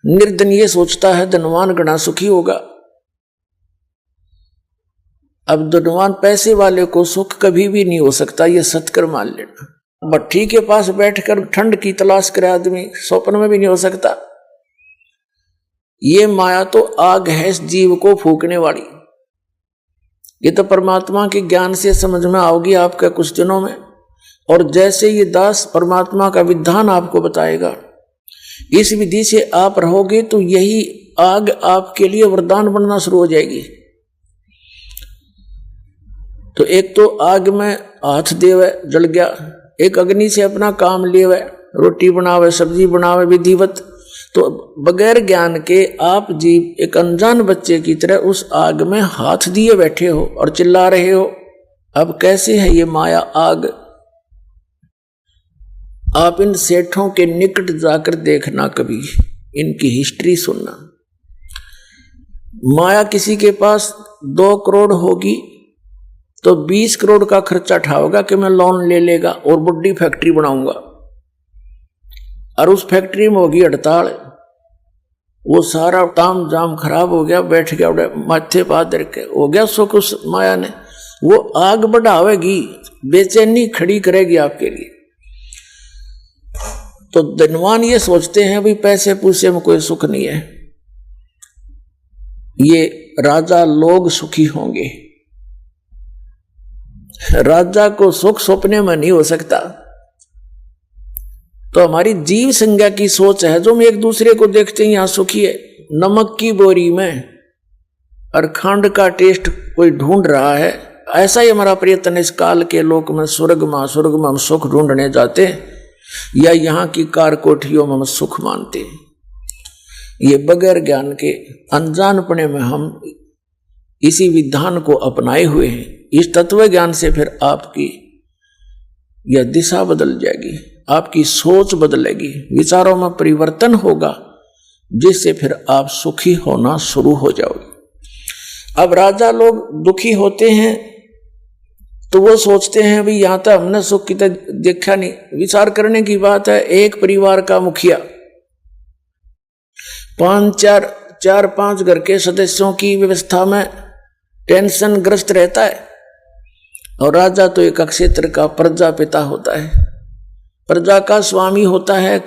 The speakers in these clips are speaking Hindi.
निर्धन ये सोचता है धनवान घना सुखी होगा। अब धनवान पैसे वाले को सुख कभी भी नहीं हो सकता, ये सत्कर मान लेना। भट्ठी के पास बैठकर ठंड की तलाश करे आदमी, स्वप्न में भी नहीं हो सकता। ये माया तो आग है इस जीव को फूकने वाली। ये तो परमात्मा के ज्ञान से समझ में आओगी आपके कुछ दिनों में। और जैसे ये दास परमात्मा का विधान आपको बताएगा, इस विधि से आप रहोगे तो यही आग आपके लिए वरदान बनना शुरू हो जाएगी। तो एक तो आग में हाथ देवे जल गया, एक अग्नि से अपना काम लेवे, रोटी बनावे सब्जी बनावे विधिवत। तो बगैर ज्ञान के आप जीव एक अनजान बच्चे की तरह उस आग में हाथ दिए बैठे हो और चिल्ला रहे हो। अब कैसे है ये माया आग? आप इन सेठों के निकट जाकर देखना, कभी इनकी हिस्ट्री सुनना। माया किसी के पास 2 करोड़ होगी तो 20 करोड़ का खर्चा उठाओगा कि मैं लोन ले लेगा और बड़ी फैक्ट्री बनाऊंगा, और उस फैक्ट्री में होगी हड़ताल। वो सारा ताम जाम खराब हो गया, बैठ गया माथे पादर के, हो गया सुख उस माया ने। वो आग बढ़ावेगी, बेचैनी खड़ी करेगी आपके लिए। तो धनवान ये सोचते हैं भाई पैसे पूसे में कोई सुख नहीं है, ये राजा लोग सुखी होंगे। राजा को सुख सपने में नहीं हो सकता। तो हमारी जीव संज्ञा की सोच है, जो हम एक दूसरे को देखते हैं यहां सुखी है, नमक की बोरी में और खंड का टेस्ट कोई ढूंढ रहा है। ऐसा ही हमारा प्रयत्न इस काल के लोक में, स्वर्ग में हम सुख ढूंढने जाते हैं, या यहाँ की कार कोठियों में हम सुख मानते हैं। ये बगैर ज्ञान के अनजानपने में हम इसी विधान को अपनाए हुए हैं। इस तत्व ज्ञान से फिर आपकी यह दिशा बदल जाएगी, आपकी सोच बदलेगी, विचारों में परिवर्तन होगा, जिससे फिर आप सुखी होना शुरू हो जाओगे। अब राजा लोग दुखी होते हैं तो वो सोचते हैं भी यहां तक हमने सुख की देखा नहीं। विचार करने की बात है, एक परिवार का मुखिया 4-5 घर के सदस्यों की व्यवस्था में टेंशन ग्रस्त रहता है, और राजा तो एक क्षेत्र का प्रजा पिता होता है, प्रजा का स्वामी होता है।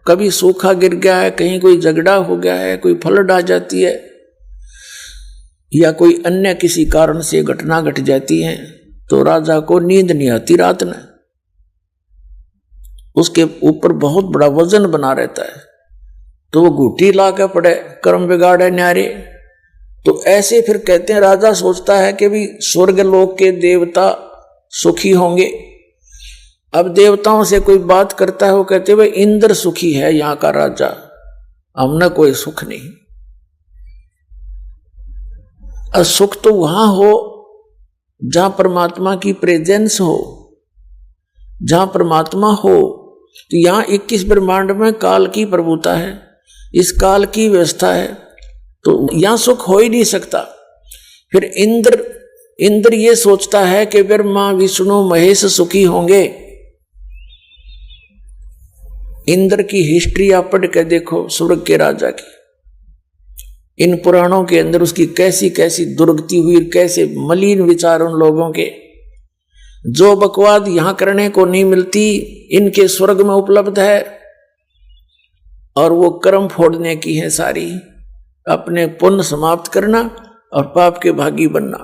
कभी सूखा गिर गया है, कहीं कोई झगड़ा हो गया है, कोई फ्लड आ जाती है, या कोई अन्य किसी कारण से घटना घट जाती है, तो राजा को नींद नहीं आती रात में। उसके ऊपर बहुत बड़ा वजन बना रहता है, तो वो घूटी ला के पड़े, कर्म बिगाड़े न्यारे। तो ऐसे फिर कहते हैं, राजा सोचता है कि भी स्वर्ग लोक के देवता सुखी होंगे। अब देवताओं से कोई बात करता है, वो कहते हैं भाई इंद्र सुखी है यहां का राजा, हमने कोई सुख नहीं। और सुख तो वहां हो जहां परमात्मा की प्रेजेंस हो, जहां परमात्मा हो। तो यहां 21 ब्रह्मांड में काल की प्रभुता है, इस काल की व्यवस्था है, तो यहां सुख हो ही नहीं सकता। फिर इंद्र ये सोचता है कि ब्रह्मा विष्णु महेश सुखी होंगे। इंद्र की हिस्ट्री आप पढ़ के देखो स्वर्ग के राजा की, इन पुराणों के अंदर उसकी कैसी कैसी दुर्गति हुई, कैसे मलिन विचार उन लोगों के। जो बकवाद यहां करने को नहीं मिलती, इनके स्वर्ग में उपलब्ध है, और वो कर्म फोड़ने की है सारी, अपने पुण्य समाप्त करना और पाप के भागी बनना।